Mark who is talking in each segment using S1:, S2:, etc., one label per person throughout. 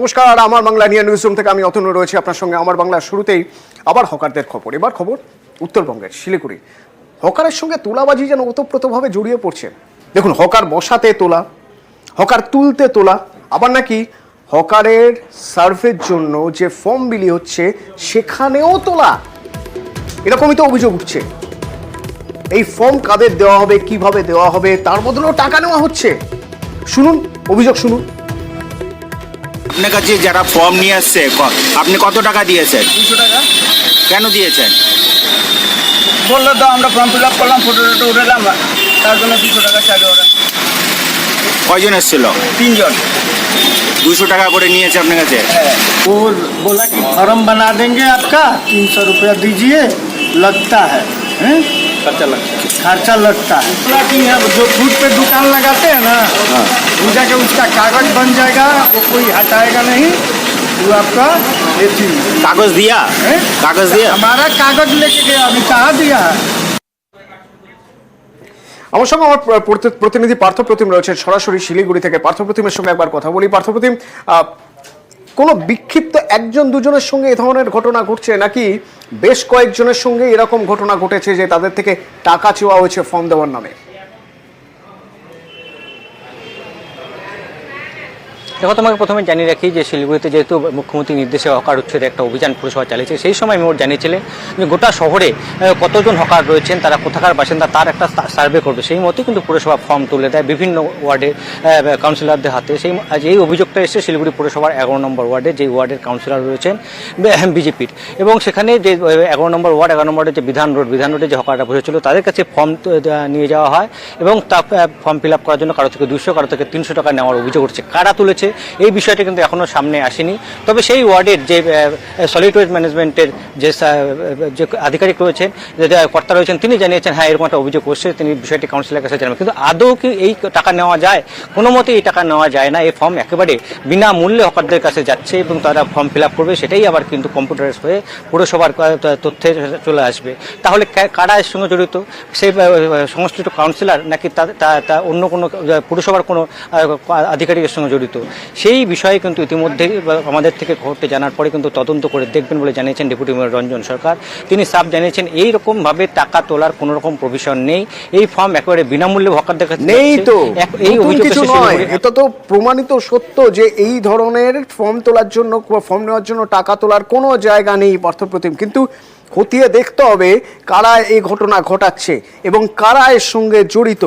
S1: নমস্কার, আমার Bangla news room থেকে আমি অতনু রয়েছি আপনার সঙ্গে। আমার বাংলার শুরুতেই আবার হকারদের খবর। এবার খবর উত্তরবঙ্গের শিলিগুড়ি। হকারের সঙ্গে তোলাবাজি যেন ওতপ্রোতভাবে জড়িয়ে পড়ছে। দেখুন, হকার বসাতে তোলা, হকার তুলতে তোলা, আবার নাকি হকারের সার্ভের জন্য যে ফর্ম বিলি হচ্ছে সেখানেও তোলা, এরকমই তো অভিযোগ উঠছে। এই ফর্ম কাদের দেওয়া হবে, কিভাবে দেওয়া হবে, তার বদলেও টাকা নেওয়া হচ্ছে। শুনুন অভিযোগ, শুনুন।
S2: আপনার কাছে যারা ফর্ম নিয়ে আসছে আপনি কত টাকা দিয়েছেন?
S3: 200 টাকা।
S2: কেন দিয়েছেন?
S3: বললো তো আমরা ফর্ম ফিল আপ করলাম, ফটো টটো উঠালাম, তার জন্য 200 টাকা চাইলো ওরা।
S2: কয়জন এসেছিল?
S3: 3 জন।
S2: 200 টাকা করে নিয়েছে আপনার কাছে?
S4: वो बोला कि फॉर्म बना देंगे आपका, 300 रुपया दीजिए, लगता है खर्चा लगता है। बोला कि अब जो फूड पे दुकान लगाते हैं ना, वो जाके उसका कागज बन जाएगा, वो कोई हटाएगा नहीं, वो आपका
S2: कागज दिया? कागज दिया?
S4: हमारा कागज लेके गया, अभी कहाँ दिया है।
S1: আমার সঙ্গে আমার প্রতিনিধি পার্থপ্রতিম রয়েছে সরাসরি শিলিগুড়ি থেকে। পার্থপ্রতিমের সঙ্গে একবার কথা বলি। পার্থপ্রতিম, কোনো বিক্ষিপ্ত একজন দুজনের সঙ্গে এ ধরনের ঘটনা ঘটছে, নাকি বেশ কয়েকজনের সঙ্গে এরকম ঘটনা ঘটেছে যে তাদের থেকে টাকা চাওয়া হয়েছে ফর্ম দেওয়ার নামে?
S5: দেখো, তোমাকে প্রথমে জানিয়ে রাখি যে শিলিগুড়িতে যেহেতু মুখ্যমন্ত্রীর নির্দেশে হকার উচ্ছেদের একটা অভিযান পুরসভা চালিয়েছে, সেই সময় মোট জানিয়েছিলেন যে গোটা শহরে কতজন হকার রয়েছেন, তারা কোথাকার বাসিন্দা, তার একটা সার্ভে করবে। সেই মতো কিন্তু পুরসভা ফর্ম তুলে দেয় বিভিন্ন ওয়ার্ডের কাউন্সিলরদের হাতে। এই অভিযোগটা এসেছে শিলিগুড়ি পুরসভার 11 নম্বর ওয়ার্ডে, যে ওয়ার্ডের কাউন্সিলর রয়েছেন বিজেপির। এবং সেখানে যে 11 নম্বর ওয়ার্ডের যে বিধান রোডে যে হকাররা বসেছিল, তাদের কাছে ফর্ম নিয়ে যাওয়া হয় এবং তা ফর্ম ফিল আপ করার জন্য কারো থেকে 200, কারো থেকে 300 টাকা নেওয়ার অভিযোগ উঠছে। কারা তুলেছে এই বিষয়টা কিন্তু এখনো সামনে আসেনি। তবে সেই ওয়ার্ডের যে সলিড ওয়েস্ট ম্যানেজমেন্টের যে আধিকারিক রয়েছেন, যে কর্তা রয়েছেন, তিনি জানিয়েছেন হ্যাঁ এরকম একটা অভিযোগ করছে, তিনি বিষয়টি কাউন্সিলের কাছে জানাবেন। কিন্তু আদৌ কি এই টাকা নেওয়া যায়? কোনো মতে এই টাকা নেওয়া যায় না। এই ফর্ম একেবারে বিনামূল্যে হকারদের কাছে যাচ্ছে এবং তারা ফর্ম ফিল আপ করবে, সেটাই আবার কিন্তু কম্পিউটারাইজ হয়ে পুরসভার তথ্যে চলে আসবে। তাহলে কারা এর সঙ্গে জড়িত? সেই সংশ্লিষ্ট কাউন্সিলর নাকি তা অন্য কোনো পুরসভার কোনো আধিকারিকের সঙ্গে জড়িত? সেই বিষয়ে কিন্তু ইতিমধ্যেই আমাদের থেকে খবরটি জানার পরে কিন্তু তদন্ত করে দেখবেন বলে জানিয়েছেন ডেপুটি মেয়র রঞ্জন সরকার। তিনি সাফ জানিয়েছেন এই রকমভাবে টাকা তোলার কোনো রকম প্রভিশন নেই। এই ফর্ম একেবারে বিনামূল্যে হকারদের কাছে
S1: নেই। তো
S5: এই অভিযোগ
S1: কিছু নয়, এটা তো প্রমাণিত সত্য যে এই ধরনের ফর্ম তোলার জন্য, ফর্ম নেওয়ার জন্য টাকা তোলার কোনো জায়গা নেই পার্থপ্রতিম। কিন্তু খতিয়ে দেখতে হবে কারা এই ঘটনা ঘটাচ্ছে এবং কারা এর সঙ্গে জড়িত।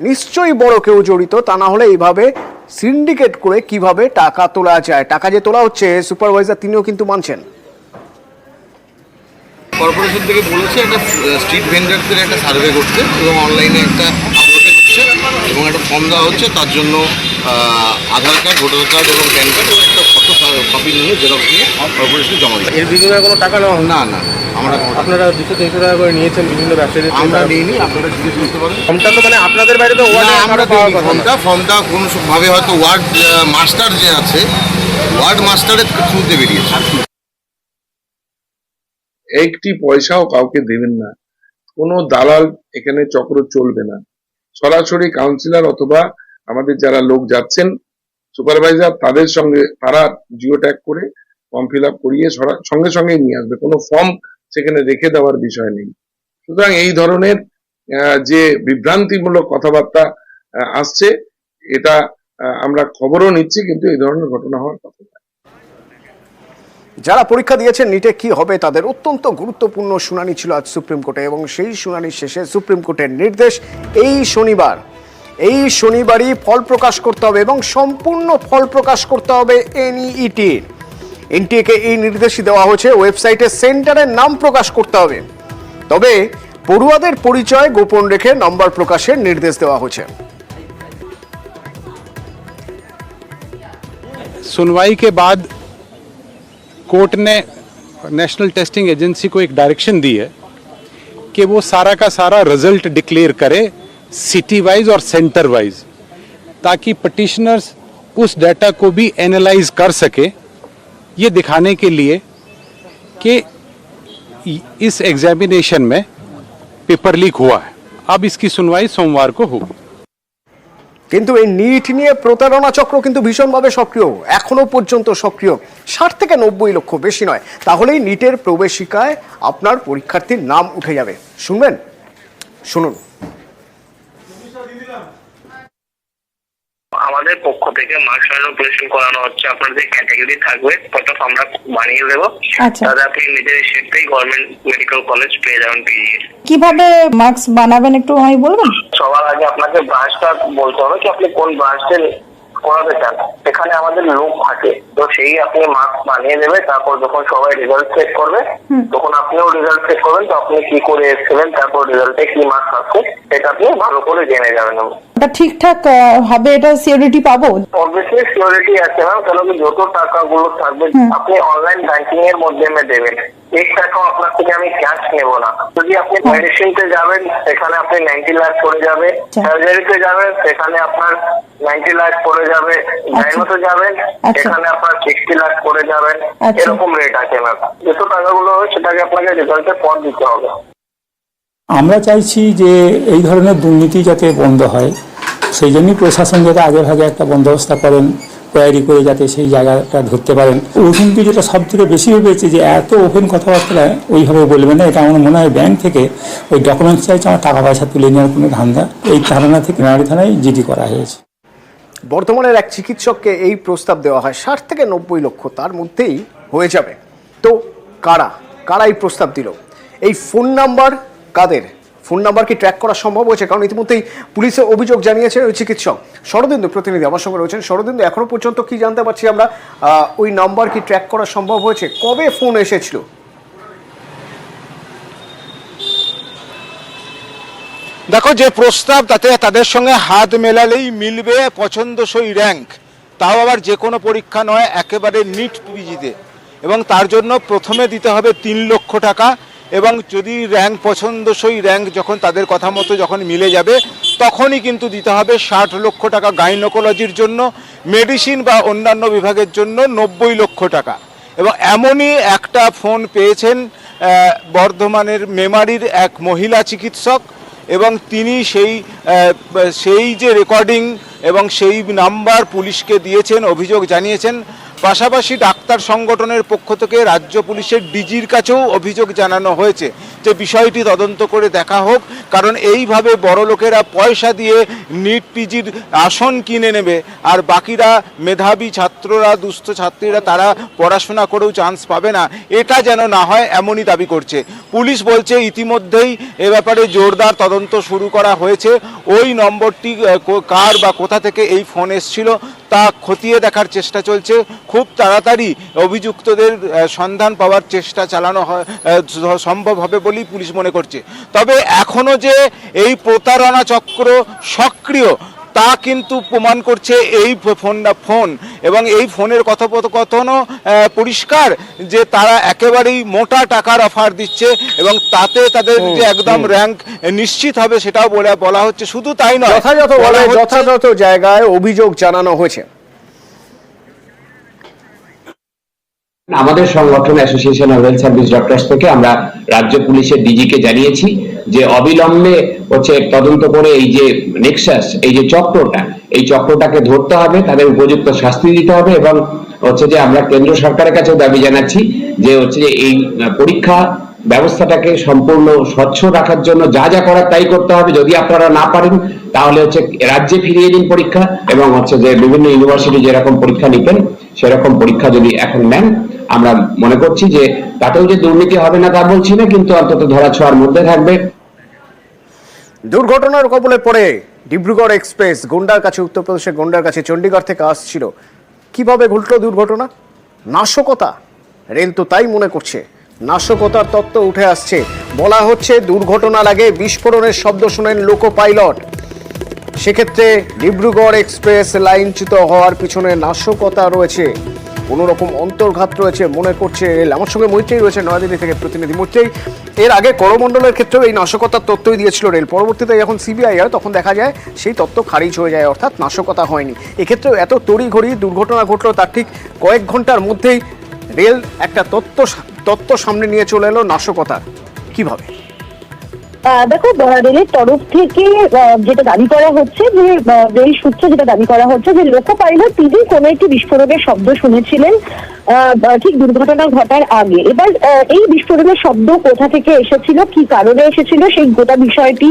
S1: নিশ্চয়ই বড় কেউ জড়িত, তা না হলে এইভাবে সিন্ডিকেট করে কিভাবে টাকা তোলা যায়। টাকা যে তোলা হচ্ছে, সুপারভাইজার তিনিও কিন্তু মানছেন।
S6: কর্পোরেশন থেকে বলেছে একটা স্ট্রিট ভেন্ডারদের একটা সার্ভে করতে এবং অনলাইনে একটা আপলোড হচ্ছে এবং একটা ফর্ম দেওয়া হচ্ছে। তার জন্য আধার কার্ড, ভোটার কার্ড এবং প্যান কার্ড এবং একটা ফটো কপি নিয়ে জেরক্স নিয়ে কর্পোরেশনে জমা দিই।
S3: এর বিনিময়ে কোনো টাকা নেওয়া
S6: না না, আমরা
S3: আপনারা 200-300 টাকা করে নিয়েছেন বিভিন্ন ব্যবসায়ীদের?
S6: আমরা নিইনি, আপনারা জিজ্ঞেস করতে পারেন।
S3: ফর্মটা তো মানে আপনাদের বাড়িতে
S6: আমরা ফর্মটা কোনোভাবে হয়তো ওয়ার্ড মাস্টার যে আছে, ওয়ার্ড মাস্টারের থ্রুতে বেরিয়েছে।
S7: একটি পয়সাও কাউকে দেবেন না, কোনো দালাল এখানে চক্র চলবে না। সরাসরি কাউন্সিলর অথবা আমাদের যারা লোক যাচ্ছেন সুপারভাইজার, তাদের সঙ্গে তারা জিও ট্যাগ করে ফর্ম ফিল আপ করিয়ে সঙ্গে সঙ্গেই নিয়ে আসবে। কোনো ফর্ম সেখানে রেখে দেওয়ার বিষয় নেই। সুতরাং এই ধরনের যে বিভ্রান্তিমূলক কথাবার্তা আসছে, এটা আমরা খবরও নিচ্ছি, কিন্তু এই ধরনের ঘটনা হওয়ার কথা নয়।
S1: যারা পরীক্ষা দিয়েছেন নিটে কি হবে, তাদের অত্যন্ত গুরুত্বপূর্ণ শুনানি ছিল আজ সুপ্রিম কোর্টে এবং সেই শুনানির শেষে সুপ্রিম কোর্টের নির্দেশ এই শনিবারই ফল প্রকাশ করতে হবে এবং সম্পূর্ণ ফল প্রকাশ করতে হবে এনটিএকে এই নির্দেশই দেওয়া হয়েছে। ওয়েবসাইটে সেন্টারের নাম প্রকাশ করতে হবে, তবে পড়ুয়াদের পরিচয় গোপন রেখে নম্বর প্রকাশের নির্দেশ দেওয়া হয়েছে।
S8: सुनवाई के बाद कोर्ट ने नेशनल टेस्टिंग एजेंसी को एक डायरेक्शन दी है कि वो सारा का सारा रिजल्ट डिक्लेयर करे सिटी वाइज और सेंटर वाइज, ताकि पटिशनर्स उस डाटा को भी एनालाइज कर सके, ये दिखाने के लिए कि इस एग्जामिनेशन में पेपर लीक हुआ है। अब इसकी सुनवाई सोमवार को होगी।
S1: কিন্তু এই নিট নিয়ে প্রতারণা চক্র কিন্তু ভীষণভাবে সক্রিয়, এখনো পর্যন্ত সক্রিয়। 60 থেকে 90 লক্ষ, বেশি নয়, তাহলেই নিটের প্রবেশিকায় আপনার পরীক্ষার্থীর নাম উঠে যাবে। শুনবেন, শুনুন।
S9: আমাদের পক্ষ থেকে মার্কস ম্যানিপুলেশন করানো হচ্ছে। আপনার যে ক্যাটাগরি থাকবে কত আমরা বানিয়ে দেবো, তাহলে আপনি নিজের সেটাই গভর্নমেন্ট মেডিকেল কলেজ পেয়ে যাবেন পিজি।
S10: কিভাবে মার্কস বানাবেন একটু আমি বলবেন?
S9: সবার আগে আপনাকে ব্রাঞ্চটা বলতে হবে কি আপনি কোন ব্রাঞ্চে করাতে চান। সেখানে আমাদের লোক থাকে, তো সেই আপনি মার্কস বানিয়ে দেবে। তারপর যখন সবাই রেজাল্ট চেক করবে তখন আপনিও রেজাল্ট চেক করবেন, তো আপনি কি করে এসেছিলেন, তারপর রেজাল্টে কি মার্কস আসছে সেটা আপনি ভালো করে জেনে যাবেন।
S10: এটা ঠিকঠাক হবে, এটা সিওরিটি পাবো?
S9: অবভিয়াসলি সিওরিটি আছে ম্যাম, কারণ যত টাকাগুলো থাকবে আপনি অনলাইন ব্যাংকিং এর মাধ্যমে দেবেন। এক টাকাও আপনার থেকে আমি ক্যাশ নেব না। যদি আপনি মেডিসিনতে যাবেন সেখানে আপনি 90 লাখ পড়ে যাবে, সার্জারিতে যাবেন সেখানে আপনার 90 লাখ পড়ে যাবে, গাইনোতে যাবেন সেখানে আপনার 60 লাখ পড়ে যাবেন। এরকম রেট আছে ম্যাম। যত টাকাগুলো হবে সেটাকে আপনাকে রেজাল্টের পর দিতে হবে।
S11: আমরা চাইছি যে এই ধরনের দুর্নীতি যাতে বন্ধ হয়, সেই জন্যই প্রশাসন যাতে আগে ভাগে একটা বন্দোবস্ত করেন, কোয়ারি করে যাতে সেই জায়গাটা ধরতে পারেন। ওখানকে যেটা সব থেকে বেশি হয়েছে যে এত ওপেন কথাবার্তা ওইভাবে বলবেন না, এটা আমার মনে হয় ব্যাংক থেকে ওই ডকুমেন্টস চাইছে আমার টাকা পয়সা তুলে নেওয়ার কোনো ধান্দা, এই ধারণা থেকে নারী থানায় জিডি করা হয়েছে।
S1: বর্ধমানের এক চিকিৎসককে এই প্রস্তাব দেওয়া হয় 60 থেকে 90 লক্ষ, তার মধ্যেই হয়ে যাবে। তো কারা এই প্রস্তাব দিল? এই ফোন নাম্বার কাদের? ফোন নাম্বার কি ট্র্যাক করা সম্ভব হয়েছে? কারণ ইতিমধ্যেই পুলিশে অভিযোগ জানিয়েছে ওই চিকিৎসক। শরদিন্দু প্রতিনিধি আমার সঙ্গে রয়েছেন। শরদিন্দু, এখনো পর্যন্ত কি জানতে পারছি আমরা, ওই নাম্বার কি ট্র্যাক করা সম্ভব হয়েছে? কবে ফোন এসেছিল?
S2: দেখো, যে প্রস্তাব তাতে তাদের সঙ্গে হাত মেলালেই মিলবে পছন্দসই র্যাঙ্ক, তাও আবার যে কোনো পরীক্ষা নয়, একেবারে নিট পিজিতে। এবং তার জন্য প্রথমে দিতে হবে 3 লক্ষ টাকা, এবং যদি র্যাঙ্ক পছন্দসই র্যাঙ্ক যখন তাদের কথা মতো যখন মিলে যাবে তখনই কিন্তু দিতে হবে 60 লক্ষ টাকা গাইনোকোলজির জন্য, মেডিসিন বা অন্যান্য বিভাগের জন্য 90 লক্ষ টাকা। এবং এমনই একটা ফোন পেয়েছেন বর্ধমানের মেমারির এক মহিলা চিকিৎসক, এবং তিনি সেই যে রেকর্ডিং এবং সেই নাম্বার পুলিশকে দিয়েছেন, অভিযোগ জানিয়েছেন। পাশাপাশি ডাক্তার সংগঠনের পক্ষ থেকে রাজ্য পুলিশের ডিজির কাছেও অভিযোগ জানানো হয়েছে যে বিষয়টি তদন্ত করে দেখা হোক, কারণ এইভাবে বড় লোকেরা পয়সা দিয়ে নিট পিজির আসন কিনে নেবে আর বাকিরা মেধাবী ছাত্ররা, দুস্থ ছাত্রীরা তারা পড়াশোনা করেও চান্স পাবে না, এটা যেন না হয় এমনই দাবি করছে পুলিশ। বলছে ইতিমধ্যেই এ ব্যাপারে জোরদার তদন্ত শুরু করা হয়েছে। ওই নম্বরটি কার বা কোথা থেকে এই ফোন এসেছিল তা খতিয়ে দেখার চেষ্টা চলছে। খুব তাড়াতাড়ি অভিযুক্তদের সন্ধান পাওয়ার চেষ্টা চালানো সম্ভব হবে বলেই পুলিশ মনে করছে। তবে এখনও যে এই প্রতারণা চক্র সক্রিয় তা কিন্তু প্রমাণ করছে এই ফোন এবং এই ফোনের কথোপকথনও পরিষ্কার যে তারা একেবারেই মোটা টাকার অফার দিচ্ছে এবং তাতে তাদের যে একদম র্যাঙ্ক নিশ্চিত হবে সেটাও বলা হচ্ছে। শুধু তাই নয়,
S1: যথাযথ জায়গায় অভিযোগ জানানো হয়েছে।
S12: আমাদের সংগঠন association of health service doctors থেকে আমরা রাজ্য পুলিশের ডিজিকে জানিয়েছি যে অবিলম্বে তদন্ত করে এই যে নেক্সাস, এই যে এই চক্রটাকে ধরতে হবে, তাদের উপযুক্ত শাস্তি দিতে হবে। এবং যে আমরা কেন্দ্র সরকারের কাছেও দাবি জানাচ্ছি যে যে এই পরীক্ষা ব্যবস্থাটাকে সম্পূর্ণ স্বচ্ছ রাখার জন্য যা যা করার তাই করতে হবে। যদি আপনারা না পারেন তাহলে রাজ্যে ফিরিয়ে দিন পরীক্ষা, এবং যে বিভিন্ন ইউনিভার্সিটি যেরকম পরীক্ষা নিতেন সেরকম পরীক্ষা যদি এখন নেন, আমরা মনে করছি যে তাতেও যে দুর্নীতি হবে না তা বলছি না, কিন্তু অন্তত ধরাছোঁয়ার মধ্যে থাকবে।
S1: দুর্ঘটনার কবলে পড়ে ডিব্রুগড় এক্সপ্রেস গোন্ডার কাছে, উত্তরপ্রদেশের গোন্ডার কাছে চণ্ডীগড় থেকে আসছিল। কিভাবে ঘটল দুর্ঘটনা? নাশকতা, রেল তো তাই মনে করছে। নাশকতার তত্ত্ব উঠে আসছে। বলা হচ্ছে দুর্ঘটনার আগে বিস্ফোরণের শব্দ শোনেন লোকো পাইলট। সেক্ষেত্রে ডিব্রুগড় এক্সপ্রেস লাইনচ্যুত হওয়ার পিছনে নাশকতা রয়েছে, কোনো রকম অন্তর্ঘাত রয়েছে মনে করছে রেল। আমার সঙ্গে মৈত্রী রয়েছে নয়াদিল্লি থেকে প্রতিনিধি। মৈত্রী, এর আগে করমণ্ডলের ক্ষেত্রেও এই নাশকতার তত্ত্বই দিয়েছিল রেল, পরবর্তীতে যখন সিবিআই হয় তখন দেখা যায় সেই তত্ত্ব খারিজ হয়ে যায়, অর্থাৎ নাশকতা হয়নি। এক্ষেত্রেও এত তড়িঘড়ি দুর্ঘটনা ঘটলো, তার ঠিক কয়েক ঘন্টার মধ্যেই রেল একটা তত্ত্ব সামনে নিয়ে চলে এলো নাশকতার। কিভাবে?
S10: দেখো, রেলের তরফ থেকে যেটা দাবি করা হচ্ছে যে রেল সূত্রে যেটা দাবি করা হচ্ছে যে লোকো পাইলট তিনি কোনো একটি বিস্ফোরণের শব্দ শুনেছিলেন ঠিক দুর্ঘটনা ঘটার আগে। এবার এই বিস্ফোরণের শব্দ কোথা থেকে এসেছিল, কি কারণে এসেছিল, সেই গোটা বিষয়টি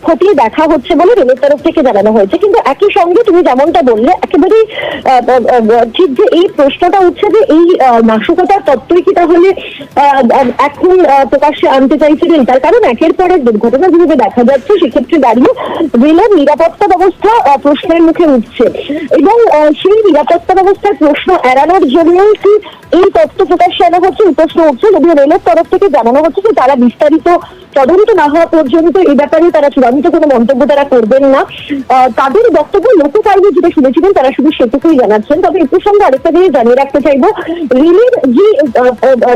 S10: খতিয়ে দেখা হচ্ছে বলে রেলের তরফ থেকে জানানো হয়েছে। কিন্তু একই সঙ্গে তুমি যেমনটা বললে একেবারেই ঠিক যে এই প্রশ্নটা উঠছে যে এই নাশকতার তত্ত্বই কি তাহলে এখন প্রকাশ্যে আনতে চাইছিলেন, তার কারণ একের পর এক দুর্ঘটনা যেভাবে দেখা যাচ্ছে সেক্ষেত্রে দাঁড়িয়ে রেলের নিরাপত্তা ব্যবস্থা প্রশ্নের মুখে উঠছে এবং সেই নিরাপত্তা ব্যবস্থার প্রশ্ন এড়ানোর জন্যই কি এই তথ্য প্রকাশ্যে আনা হচ্ছে, এই প্রশ্ন উঠছে। যদিও রেলের তরফ থেকে জানানো হচ্ছে যে তারা বিস্তারিত তদন্ত না হওয়া পর্যন্ত এই ব্যাপারে তারা চূড়ান্ত কোনো মন্তব্য তারা করবেন না। তাদের বক্তব্য লোকো পাইলট যেটা শুনেছিলেন তারা শুধু সেটুকুই জানাচ্ছেন। তবে এর সঙ্গে আরেকটা জিনিস জানিয়ে রাখতে চাইবো, রেলের যে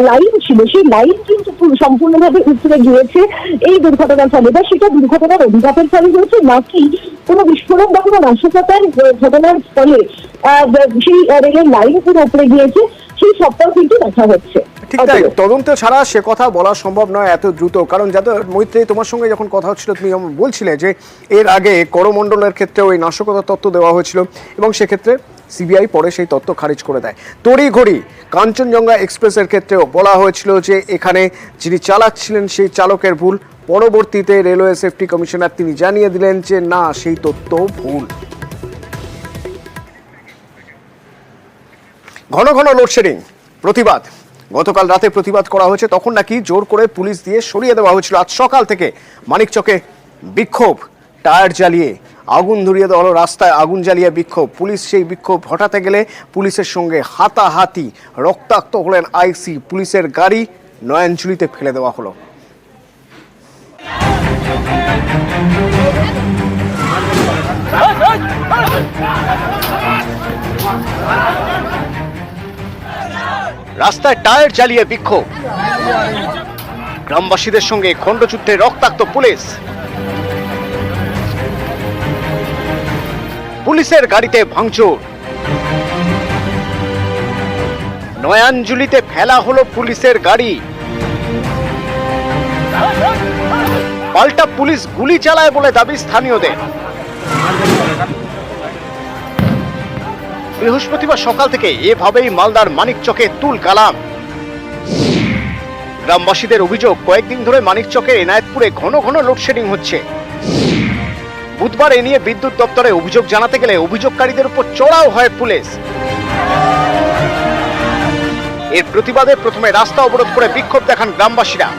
S10: লাইন ছিল সেই লাইন কিন্তু সম্পূর্ণভাবে উপড়ে গিয়েছে এই দুর্ঘটনার ফলে, বা সেটা দুর্ঘটনার অভিঘাতের ফলে হয়েছে নাকি কোনো বিস্ফোরণ বা কোনো নাশকতার ঘটনার ফলে সেই রেলের লাইন পুরো উপড়ে গিয়েছে, সেই সবটাও কিন্তু দেখা হচ্ছে।
S1: ঠিক তাই, তদন্ত ছাড়া সে কথা বলা সম্ভব নয় এত দ্রুত। কারণ যাতে মৈত্রী, তোমার সঙ্গে যখন কথা হচ্ছিল তুমি বলছিলে যে এর আগে করমণ্ডলের ক্ষেত্রেও এই নাশকতার তথ্য দেওয়া হয়েছিল এবং সেক্ষেত্রে সিবিআই পরে সেই তথ্য খারিজ করে দেয়। তড়িঘড়ি কাঞ্চনজঙ্ঘা এক্সপ্রেসের ক্ষেত্রেও বলা হয়েছিল যে এখানে যিনি চালাচ্ছিলেন সেই চালকের ভুল। পরবর্তীতে রেলওয়ে সেফটি কমিশনার তিনি জানিয়ে দিলেন যে না, সেই তথ্য ভুল। ঘন ঘন লোডশেডিং, প্রতিবাদ। গতকাল রাতে প্রতিবাদ করা হয়েছে, তখন নাকি জোর করে পুলিশ দিয়ে সরিয়ে দেওয়া হয়েছিল। আজ সকাল থেকে মানিকচকে বিক্ষোভ, টায়ার জ্বালিয়ে আগুন ধরিয়ে দেওয়া হলো, রাস্তায় আগুন জ্বালিয়ে বিক্ষোভ। পুলিশ সেই বিক্ষোভ হটাতে গেলে পুলিশের সঙ্গে হাতাহাতি, রক্তাক্ত হলেন আইসি। পুলিশের গাড়ি নয়নজুলিতে ফেলে দেওয়া হলো। রাস্তায় টায়ার জ্বালিয়ে বিক্ষোভ, গ্রামবাসীদের সঙ্গে খণ্ডযুদ্ধে রক্তাক্ত পুলিশ। পুলিশের গাড়িতে ভাঙচুর, নয়াঞ্জলিতে ফেলা হলো পুলিশের গাড়ি। পাল্টা পুলিশ গুলি চালায় বলে দাবি স্থানীয়দের। বৃহস্পতিবার সকাল থেকে এভাবেই মালদার মানিকচকে তুল কালাম। গ্রামবাসীদের অভিযোগ, কয়েকদিন ধরে মানিকচকের এনায়েতপুরে ঘন ঘন লোডশেডিং হচ্ছে। বুধবার এ নিয়ে বিদ্যুৎ দপ্তরে অভিযোগ জানাতে গেলে অভিযোগকারীদের উপর চড়াও হয় পুলিশ। এর প্রতিবাদে প্রথমে রাস্তা অবরোধ করে বিক্ষোভ দেখান গ্রামবাসীরা।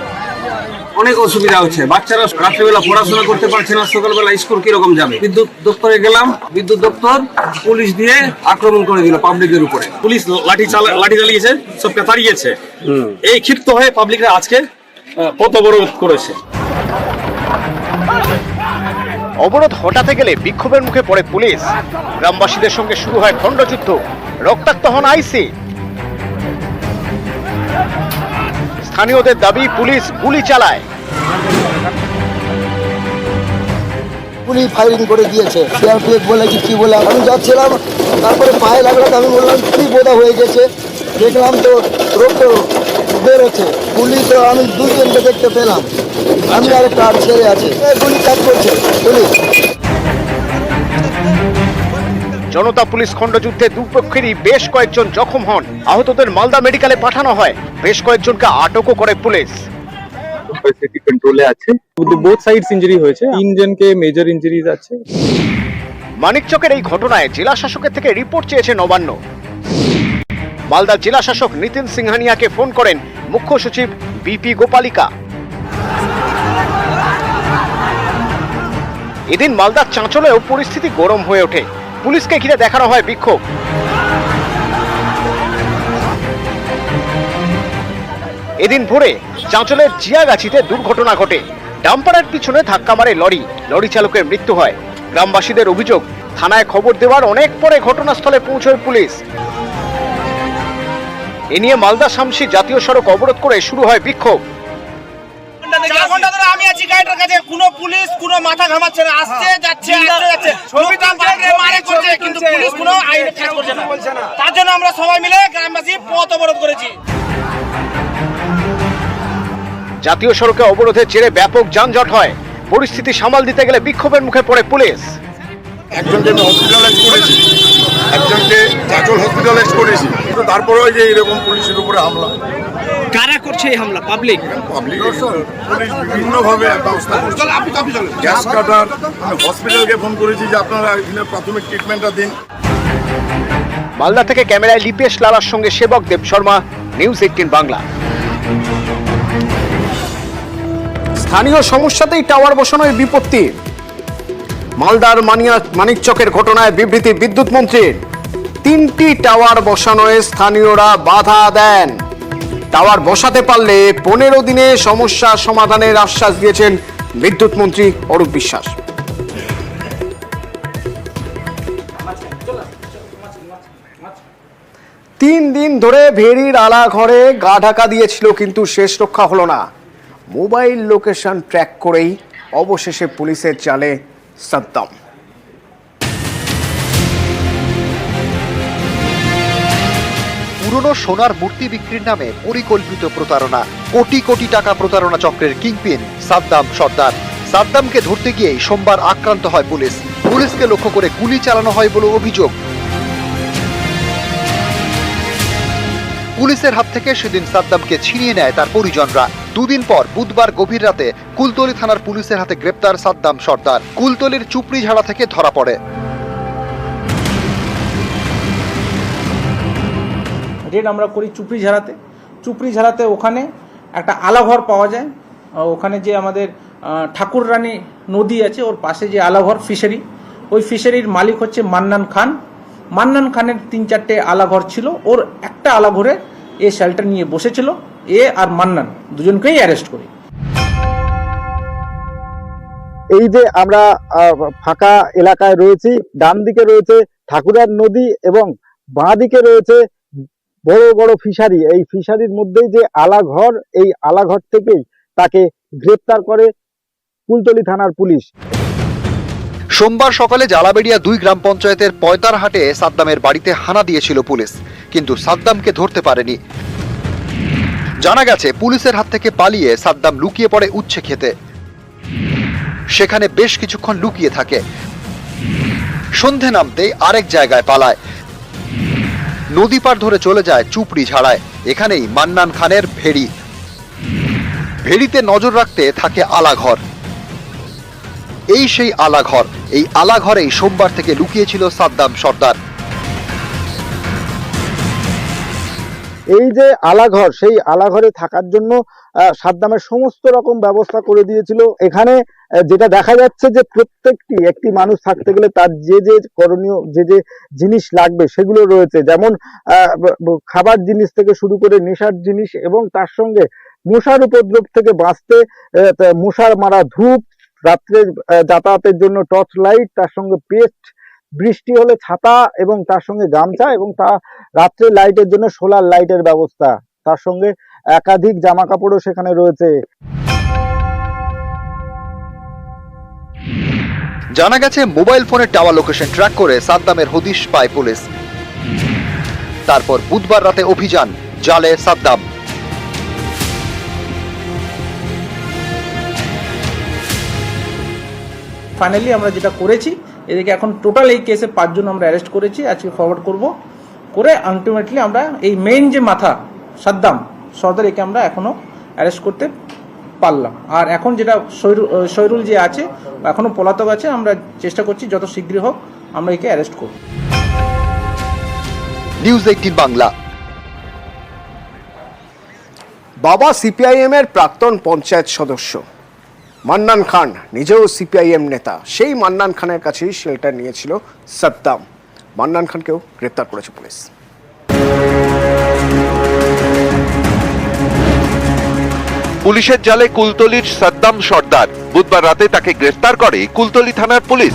S3: অনেক অসুবিধা হচ্ছে, বাচ্চারা রাত্রেবেলা পড়াশোনা করতে পারছে না, সকালবেলা স্কুল কিরকম যাবে। বিদ্যুৎ দপ্তরে গেলাম, বিদ্যুৎ দপ্তর পুলিশ দিয়ে আক্রমণ করে দিল পাবলিকের উপরে।
S13: পুলিশ লাঠি চালিয়েছে, সবকে তাড়িয়েছে। এই ক্ষিপ্ত হয়ে পাবলিকরা আজকে পথ অবরোধ করেছে।
S1: অবরোধ হটাতে গেলে বিক্ষোভের মুখে পড়ে পুলিশ। গ্রামবাসীদের সঙ্গে শুরু হয় খণ্ডযুদ্ধ, রক্তাক্ত হন আইসি। স্থানীয়দের দাবি পুলিশ গুলি চালায়।
S14: পুলিশ ফায়ারিং করে দিয়েছে, সিআরপিএফ বলে কি বলে। আমি যাচ্ছিলাম, তারপরে পায়ে লাগলো, আমি বললাম কি বোধা হয়ে গেছে। দেখলাম তো রক্ত বেরোচ্ছে। গুলি তো আমি দুজনকে দেখতে পেলাম, আমি আর একটা ছেড়ে আছে, গুলি কাজ করছে পুলিশ।
S1: জনতা পুলিশ খণ্ডযুদ্ধে দুপক্ষেরই বেশ কয়েকজন জখম হন। আহতদের মালদা মেডিকেলে পাঠানো হয়। বেশ কয়েকজনকে আটকও করে পুলিশ।
S13: পরিস্থিতি কন্ট্রোলে আছে, বোথ সাইডস ইনজুরি হয়েছে, 3 জনকে মেজর ইনজুরিজ আছে।
S1: মানিকচকের এই ঘটনায় জেলা শাসকের থেকে রিপোর্ট চেয়েছে নবান্ন। মালদা জেলা শাসক নিতিন সিংহানিয়াকে ফোন করেন মুখ্য সচিব বিপি গোপালিকা। এদিন মালদার চাঁচলেও পরিস্থিতি গরম হয়ে ওঠে। পুলিশকে ঘিরে দেখানো হয় বিক্ষোভ। এদিন ভোরে চাঁচলের জিয়াগাছিতে দুর্ঘটনা ঘটে। ডাম্পারের পিছনে ধাক্কা মারে লরি, লরি চালকের মৃত্যু হয়। গ্রামবাসীদের অভিযোগ, থানায় খবর দেওয়ার অনেক পরে ঘটনাস্থলে পৌঁছয় পুলিশ। এ নিয়ে মালদা শামসি জাতীয় সড়ক অবরোধ করে শুরু হয় বিক্ষোভ।
S3: 4 ঘন্টা ধরে আমি আছি গাড়িটার কাছে, কোনো পুলিশ কোনো মাথা ঘামাচ্ছে না, আসছে যাচ্ছে মারে করছে, কিন্তু পুলিশ কোনো আইন কাজ করছে না। তার জন্য আমরা সবাই মিলে গ্রামবাসী পথ অবরোধ করেছি।
S1: জাতীয় সড়কে অবরোধের জেরে ব্যাপক যানজট হয়। পরিস্থিতি সামাল দিতে গেলে বিক্ষোভের মুখে পড়ে পুলিশ।
S15: একজনকে আমি হসপিটালাইজ করেছি, একজনকে চাচল হসপিটালাইজ করেছি, কিন্তু তারপরেও যে এরকম পুলিশের উপরে হামলা।
S3: কারা করছে এই হামলা? পাবলিক
S15: পুলিশ বিভিন্নভাবে ব্যবস্থা করছে। গ্যাস কাটার, আমি হসপিটালকে ফোন করেছি যে আপনারা এখানে প্রাথমিক ট্রিটমেন্টটা দিন।
S1: মালদা থেকে ক্যামেরায় লিপেশ লালার সঙ্গে সেবক দেব শর্মা, নিউজ 18 বাংলা। স্থানীয় সমস্যাতেই টাওয়ার বসানোর বিপত্তি। মালদার মানিকচকের ঘটনায় বিবৃতি বিদ্যুৎ মন্ত্রীর। 3টি টাওয়ার বসানোয় স্থানীয়রা বাধা দেন। টাওয়ার বসাতে পারলে 15 দিনে সমস্যা সমাধানের আশ্বাস দিয়েছেন বিদ্যুৎ মন্ত্রী অরূপ বিশ্বাস। 3 দিন ধরে ভেড়ির আলা ঘরে গা ঢাকা দিয়েছিল, কিন্তু শেষ রক্ষা হলো না। মোবাইল লোকেশন ট্র্যাক করেই অবশেষে পুলিশের জালে সাদ্দাম।
S16: পুরনো সোনার মূর্তি বিক্রির নামে পরিকল্পিত প্রতারণা, কোটি কোটি টাকা প্রতারণা চক্রের কিংপিন সাদ্দাম সর্দার। সাদ্দামকে ধরতে গিয়েই সোমবার আক্রান্ত হয় পুলিশ। পুলিশকে লক্ষ্য করে গুলি চালানো হয় বলে অভিযোগ। পুলিশের হাত থেকে সেদিন সাদ্দামকে ছিনিয়ে নেয় তার পরিজনরা। দুদিন পর বুধবার গভীর রাতে কুলতলি থানার পুলিশের হাতে গ্রেপ্তার সাদ্দাম সর্দার। কুলতলির চুপড়িঝাড়া থেকে ধরা পড়ে।
S17: রেড আমরা করি চুপড়িঝাড়াতে ওখানে একটা আলাঘর পাওয়া যায়। ওখানে যে আমাদের ঠাকুর রানী নদী আছে, ওর পাশে যে আলাঘর ফিশারি, ওই ফিশারির মালিক হচ্ছে মান্নান খান। মান্নান খানের 3-4টে আলাঘর ছিল, ওর একটা আলাঘরে এ শেল্টার নিয়ে বসেছিল। এ আর মান্নান দুজনকেই অ্যারেস্ট করি।
S18: এই যে আমরা ফাঁকা এলাকায় রয়েছি, ডান দিকে রয়েছে ঠাকুরার নদী এবং বাঁ দিকে রয়েছে বড় বড় ফিশারি। এই ফিশারির মধ্যেই যে আলাঘর, এই আলাঘর থেকেই তাকে গ্রেপ্তার করে কুলতলি থানার পুলিশ।
S16: সোমবার সকালে জালাবেড়িয়া 2 গ্রাম পঞ্চায়েতের পয়তারহাটে সাদ্দামের বাড়িতে হানা দিয়েছিল পুলিশ, কিন্তু সাদ্দামকে ধরতে পারেনি। জানা গেছে পুলিশের হাত থেকে পালিয়ে সাদ্দাম লুকিয়ে পড়ে উচ্ছে খেতে। সেখানে বেশ কিছুক্ষণ লুকিয়ে থাকে। সন্ধে নামতেই আরেক জায়গায় পালায়। নদী পার ধরে চলে যায় চুপড়িঝাড়ায়। এখানেই মান্নান খানের ভেড়ি। ভেড়িতে নজর রাখতে থাকে আলাঘর। এই সেই আলাঘর। এই আলাঘরেই সোমবার থেকে লুকিয়েছিল সাদ্দাম সর্দার।
S18: এই যে আলাঘর, সেই আলাঘরে থাকার জন্য সাদ্দামের সমস্ত রকম ব্যবস্থা করে দিয়েছিল। এখানে যেটা দেখা যাচ্ছে যে প্রত্যেকটি একটি মানুষ থাকতে গেলে তার যে যে করণীয় যে যে জিনিস লাগবে সেগুলো রয়েছে, যেমন খাবার জিনিস থেকে শুরু করে নেশার জিনিস, এবং তার সঙ্গে মশার উপদ্রব থেকে বাঁচতে মশার মারা ধূপ, রাত্রে যাতায়াতের জন্য টর্চ লাইট, তার সঙ্গে পেস্ট, বৃষ্টি হলে ছাতা এবং তার সঙ্গে গামছা, এবং তা রাত্রে লাইটের জন্য সোলার লাইটের ব্যবস্থা। তার সঙ্গে একাধিক জামা কাপড়ও সেখানে রয়েছে।
S16: জানা গেছে মোবাইল ফোনের টাওয়ার লোকেশন ট্র্যাক করে সাদ্দামের হদিশ পায় পুলিশ। তারপর বুধবার রাতে অভিযান, জালে সাদ্দাম।
S17: ফাইনালি আমরা যেটা করেছি, এদিকে এখন টোটাল এই কেসে 5 জন আমরা অ্যারেস্ট করেছি, আজকে ফরওয়ার্ড করব। করে আলটিমেটলি আমরা এই মেইন যে মাথা সাদ্দাম সর্দার, একে আমরা এখনো অ্যারেস্ট করতে পারলাম। আর এখন যেটা শৈরুল যে আছে, এখনো পলাতক আছে। আমরা চেষ্টা করছি যত শীঘ্রই হোক আমরা একে অ্যারেস্ট করব।
S16: নিউজ 18 বাংলা।
S1: বাবা সিপিআইএম এর প্রাক্তন পঞ্চায়েত সদস্য মান্নান খান, নিজেও সিপিআইএম নেতা। সেই মান্নান খানের কাছেই শেল্টার নিয়েছিল সাদ্দাম। মান্নান খানকেও গ্রেপ্তার করেছে পুলিশ।
S19: পুলিশের জালে কুলতলির সাদ্দাম সর্দার। বুধবার রাতে তাকে গ্রেফতার করে কুলতলি থানার পুলিশ।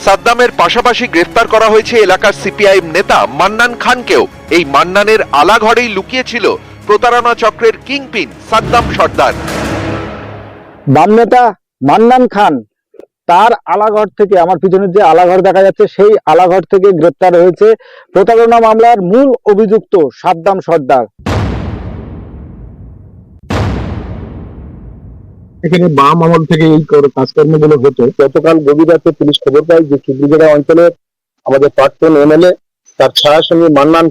S19: সাদ্দামের পাশাপাশি গ্রেফতার করা হয়েছে এলাকার সিপিআইএম নেতা মান্নান খানকেও। এই মান্নানের আলাঘরেই লুকিয়েছিল প্রতারণা চক্রের কিংপিন সাদ্দাম সর্দার।
S18: বাম নেতা মান্নান খান তার আলাঘর থেকে, আমার পিছনে যে আলাঘর দেখা যাচ্ছে সেই আলাঘর থেকে গ্রেপ্তার হয়েছে প্রতারণা মামলার মূল অভিযুক্ত সাদ্দাম সর্দার। এখানে বাম আমল থেকে এই কাজকর্মগুলো হতো। গতকাল গভীর রাতে পুলিশ খবর পায় যে চুবড়িজেলা অঞ্চলের আমাদের প্রাক্তন এমএলএ তার ছায়াসঙ্গী মান্নান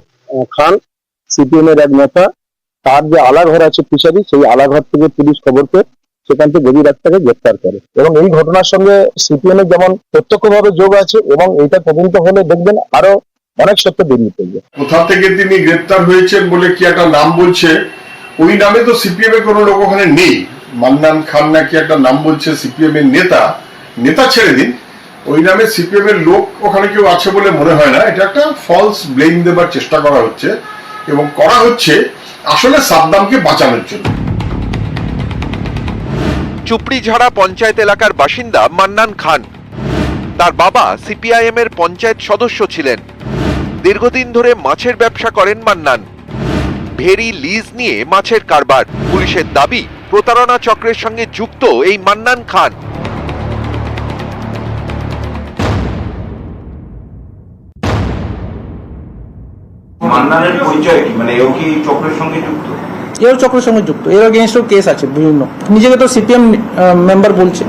S18: খান, সিপিএম এর এক নেতা, তার যে আলাঘর আছে ফিশারি, সেই আলাঘর থেকে পুলিশ খবর পেয়ে সেখান থেকে গভীর রাত তাকে গ্রেপ্তার করে। এবং এই ঘটনার সঙ্গে সিপিএম এর যেমন প্রত্যক্ষভাবে যোগ আছে এবং এটা তদন্ত হলে দেখবেন আরো অনেক সত্য বেরিয়ে পড়বে।
S15: কোথা থেকে তিনি গ্রেপ্তার হয়েছেন বলে কি একটা নাম বলছে, ওই নামে তো সিপিএম এর কোনো লোক ওখানে নেই। মান্নান খান নাকি একটা নাম বলছে সিপিএম এর নেতা ছেড়ে দিন, ওই নামে সিপিএম এর লোক ওখানে কেউ আছে বলে মনে হয় না। এটা একটা ফলস ব্লেম দেবার চেষ্টা করা হচ্ছে এবং করা হচ্ছে আসলে সাদ্দামকে বাঁচানোর জন্য।
S19: চুপড়িঝাড়া পঞ্চায়েত এলাকার বাসিন্দা মান্নান খান। তার বাবা সিপিআইএম এর পঞ্চায়েত সদস্য ছিলেন। দীর্ঘদিন ধরে মাছের ব্যবসা করেন মান্নান। ভেরি লিজ নিয়ে মাছের কারবার। পুলিশের দাবি প্রতারণা চক্রের সঙ্গে যুক্ত এই মান্নান খান।
S2: মান্নানের পরিচয় কি, মানে এও কি চক্রের সঙ্গে যুক্ত?
S17: এর চক্রের সঙ্গে যুক্ত, এর এগেইনস্টও কেস আছে বিভিন্ন। নিজেকে তো সিপিএম মেম্বার বলছে।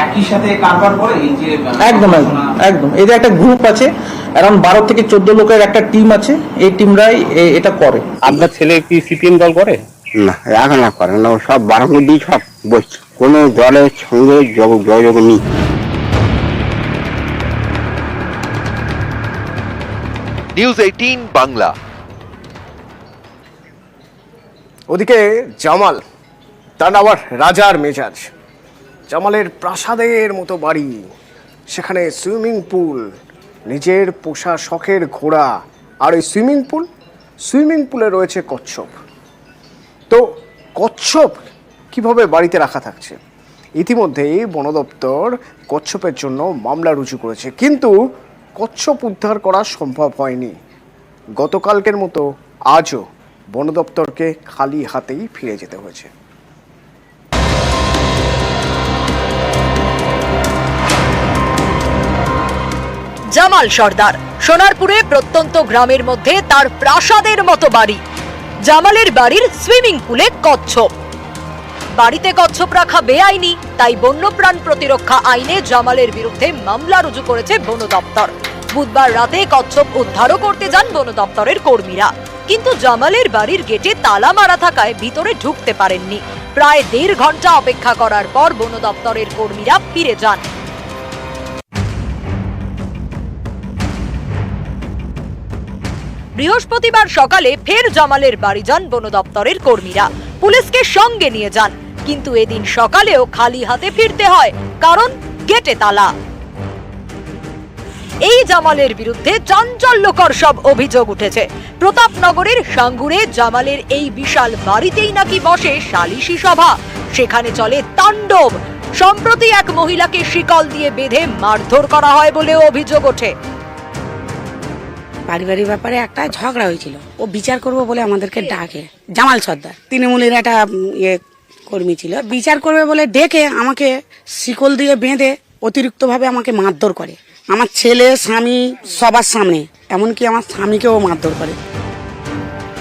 S2: একই সাথে কারবার করে এই যে
S17: একদম একদম একদম এদের একটা গ্রুপ আছে, অ্যারাউন্ড 12 থেকে 14 লোকের একটা টিম আছে, এই টিমরাই এটা করে।
S20: আপনার ছেলে কি সিপিএম দল করে? না, এখন না করে না, সব বারাঙ্গি দিয়ে সব বসছে, কোনো দলের সঙ্গে যোগাযোগ নেই।
S19: নিউজ 18 বাংলা।
S1: ওদিকে জামাল, তার আবার রাজার মেজাজ। জামালের প্রাসাদের মতো বাড়ি, সেখানে সুইমিং পুল, নিজের পোষা শখের ঘোড়া, আর ওই সুইমিং পুলে রয়েছে কচ্ছপ। তো কচ্ছপ কিভাবে বাড়িতে রাখা থাকছে? ইতিমধ্যেই বন দপ্তর কচ্ছপের জন্য মামলা রুজু করেছে, কিন্তু কচ্ছপ উদ্ধার করা সম্ভব হয়নি। গতকালকের মতো আজও বন দপ্তরকে খালি হাতেই ফিরে যেতে হয়েছে।
S21: জামাল সর্দার সোনারপুরে প্রত্যন্ত গ্রামের মধ্যে তার প্রাসাদের মতো বাড়ি। জামালের বাড়ির সুইমিং পুলে কচ্ছপ। বাড়িতে কচ্ছপ রাখা বেআইনি, তাই বন্যপ্রাণ প্রতিরক্ষা আইনে জামালের বিরুদ্ধে মামলা রুজু করেছে বন দপ্তর। বুধবার রাতে কচ্ছপ উদ্ধারও করতে যান বন দপ্তরের কর্মীরা, কিন্তু জামালের বাড়ির গেটে তালা মারা থাকায় ভিতরে ঢুকতে পারেননি। প্রায় 1.5 ঘন্টা অপেক্ষা করার পর বন দপ্তরের কর্মীরা ফিরে যান। বৃহস্পতিবার সকালে ফের জামালের বাড়ি যান বন দপ্তরের কর্মীরা, পুলিশকে সঙ্গে নিয়ে যান, কিন্তু এদিন সকালেও খালি হাতে ফিরতে হয়, কারণ গেটে তালা। এই জামালের বিরুদ্ধে চাঞ্চল্যকর সব অভিযোগ উঠেছে। প্রতাপনগরের সাঙ্গুরে জামালের এই বিশাল বাড়িতেই নাকি বসে সালিশি সভা, সেখানে চলে তাণ্ডব। সম্প্রতি এক মহিলাকে শিকল দিয়ে বেঁধে মারধর করা হয় বলে অভিযোগ ওঠে।
S22: পারিবারিক ব্যাপারে একটা ঝগড়া হয়েছিল, ও বিচার করবো বলে আমাদেরকে ডাকে। জামাল সর্দার তৃণমূলের একটা কর্মী ছিল, বিচার করবে বলে ডেকে আমাকে শিকল দিয়ে বেঁধে অতিরিক্তভাবে আমাকে মারধর করে। আমার ছেলে, স্বামী সবার সামনে, এমনকি আমার স্বামীকেও মারধর করে।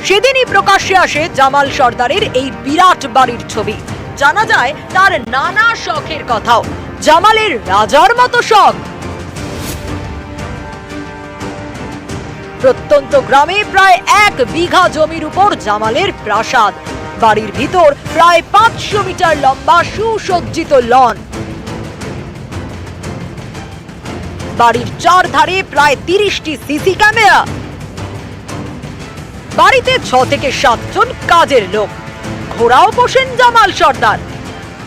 S21: সেদিনই প্রকাশ্যে আসে জামাল সর্দারের এই বিরাট বাড়ির ছবি। জানা যায় তার নানা শখের কথাও। জামালের রাজার মতো শখ। প্রত্যন্ত গ্রামে প্রায় 1 বিঘা জমির উপর জামালের প্রাসাদ। বাড়ির ভিতর প্রায় 500 মিটার লম্বা সুসজ্জিত লন। বাড়ির চারধারে প্রায় 30টি সিসি ক্যামেরা। বাড়িতে 6 থেকে 7 জন কাজের লোক। ঘোড়াও পোষেন জামাল সর্দার।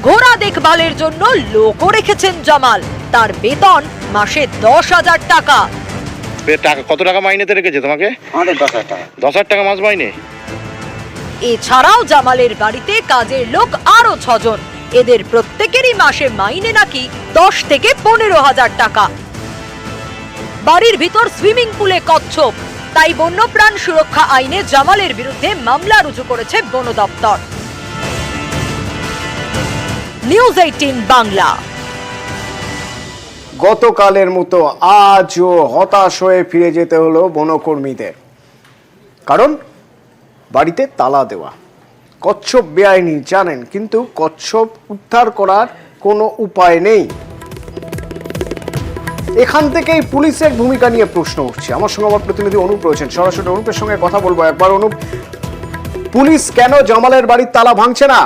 S21: ঘোড়া দেখভালের জন্য লোকও রেখেছেন জামাল। তার বেতন মাসে 10,000 টাকা।
S6: কত টাকা মাইনেতে রেখেছে তোমাকে?
S20: আমাদের 10,000 টাকা।
S6: 10,000 টাকা মাস মাইনে।
S21: এছাড়াও জামালের বাড়িতে কাজের লোক আরো 6 জন। এদের প্রত্যেকেরই মাসে মাইনে নাকি 10 থেকে 15,000 টাকা। বাড়ির ভিতর সুইমিং পুলে কচ্ছপ, তাই বন্যপ্রাণ সুরক্ষা আইনে জামালের বিরুদ্ধে মামলা রুজু করেছে বন দপ্তর। নিউজ 18 বাংলা।
S1: গতকালের মতো আজও হতাশ হয়ে ফিরে যেতে হলো বনকর্মীদের, কারণ বাড়িতে তালা দেওয়া। কচ্ছপ বেআইনি জানেন, কিন্তু কচ্ছপ উদ্ধার করার কোনো উপায় নেই। এখান থেকেই পুলিশের ভূমিকা নিয়ে প্রশ্ন উঠছে। আমার সঙ্গে আমার প্রতিনিধি অনুপ রয়েছেন, সরাসরি অনুপের সঙ্গে কথা বলবো একবার। অনুপ, পুলিশ কেন জামালের বাড়ির তালা ভাঙছে না?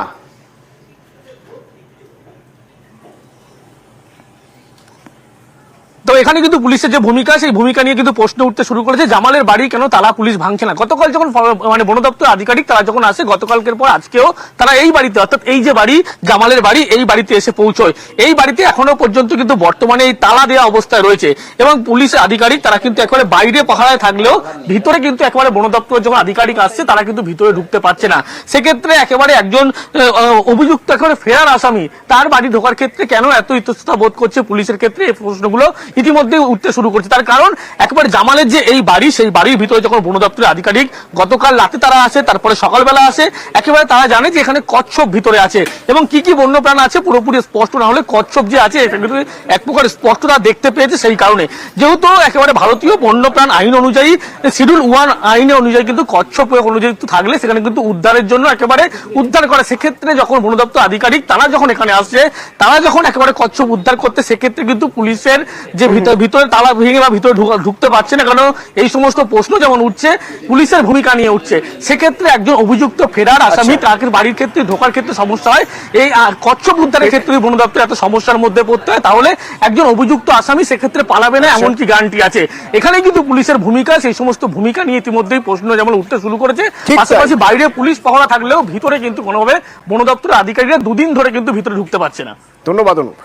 S4: তো এখানে কিন্তু পুলিশের যে ভূমিকা, সেই ভূমিকা নিয়ে কিন্তু প্রশ্ন উঠতে শুরু করেছে। জামালের বাড়ি কেন তালা পুলিশ ভাঙছে না? গতকাল যখন মানে বন দপ্তর আধিকারিক তারা যখন আসে, গতকালকের পর আজকেও তারা এই বাড়িতে, অর্থাৎ এই যে বাড়ি জামালের বাড়ি, এই বাড়িতে এসে পৌঁছয়। এই বাড়িতে এখনো পর্যন্ত কিন্তু বর্তমানে এই তালা দেওয়া অবস্থায় রয়েছে এবং পুলিশ আধিকারিক তারা কিন্তু একেবারে বাইরে পাহারায় থাকলেও ভিতরে কিন্তু একেবারে বন দপ্তরের যখন আধিকারিক আসছে তারা কিন্তু ভিতরে ঢুকতে পারছে না। সেক্ষেত্রে একেবারে একজন অভিযুক্ত, একেবারে ফেরার আসামি, তার বাড়ি ঢোকার ক্ষেত্রে কেন এত ইতস্ততা বোধ করছে পুলিশের ক্ষেত্রে, এই প্রশ্নগুলো ইতিমধ্যে উঠতে শুরু করছে। তার কারণ একেবারে জামালের যে এই বাড়ি, সেই বাড়ির ভিতরে যখন বন দপ্তরের আধিকারিক গতকাল রাতে তারা আসে, তারপরে সকালবেলা আসে, একেবারে তারা জানে যে এখানে কচ্ছপ ভিতরে আছে এবং কি কি বন্যপ্রাণ আছে পুরোপুরি স্পষ্ট না হলে কচ্ছপ যে আছে এটা কিন্তু এক প্রকার স্পষ্ট তারা দেখতে পেয়েছে। সেই কারণে যেহেতু একেবারে ভারতীয় বন্যপ্রাণ আইন অনুযায়ী, শিডিউল 1 আইনে অনুযায়ী কিন্তু কচ্ছপ অনুযায়ী থাকলে সেখানে কিন্তু উদ্ধারের জন্য একেবারে উদ্ধার করে। সেক্ষেত্রে যখন বন দপ্তর আধিকারিক তারা যখন এখানে আসছে, তারা যখন একেবারে কচ্ছপ উদ্ধার করতে, সেক্ষেত্রে কিন্তু পুলিশের যে ভিতরে তালা ভেঙে বা ভিতরে ঢুকতে পারছে না, কারণ এই সমস্ত প্রশ্ন যেমন উঠছে পুলিশের ভূমিকা নিয়ে উঠছে। সেক্ষেত্রে একজন অভিযুক্ত ফেরার আসামি তাকে বাড়ির ক্ষেত্রে ঢোকার ক্ষেত্রে সমস্যা হয়, এই কচ্ছপ উদ্ধারের ক্ষেত্রে বন দপ্তর এত সমস্যার মধ্যে পড়তে হয়, তাহলে একজন অভিযুক্ত আসামি সেক্ষেত্রে পালাবে না এমন কি গ্যারান্টি আছে? এখানে কিন্তু পুলিশের ভূমিকা, সেই সমস্ত ভূমিকা নিয়ে ইতিমধ্যেই প্রশ্ন যেমন উঠতে শুরু করেছে। পাশাপাশি বাইরে পুলিশ পাহারা থাকলেও ভিতরে কিন্তু কোনোভাবে বন দপ্তরের আধিকারিকরা দুদিন ধরে কিন্তু ভিতরে ঢুকতে পারছে না।
S1: ধন্যবাদ অনুপ।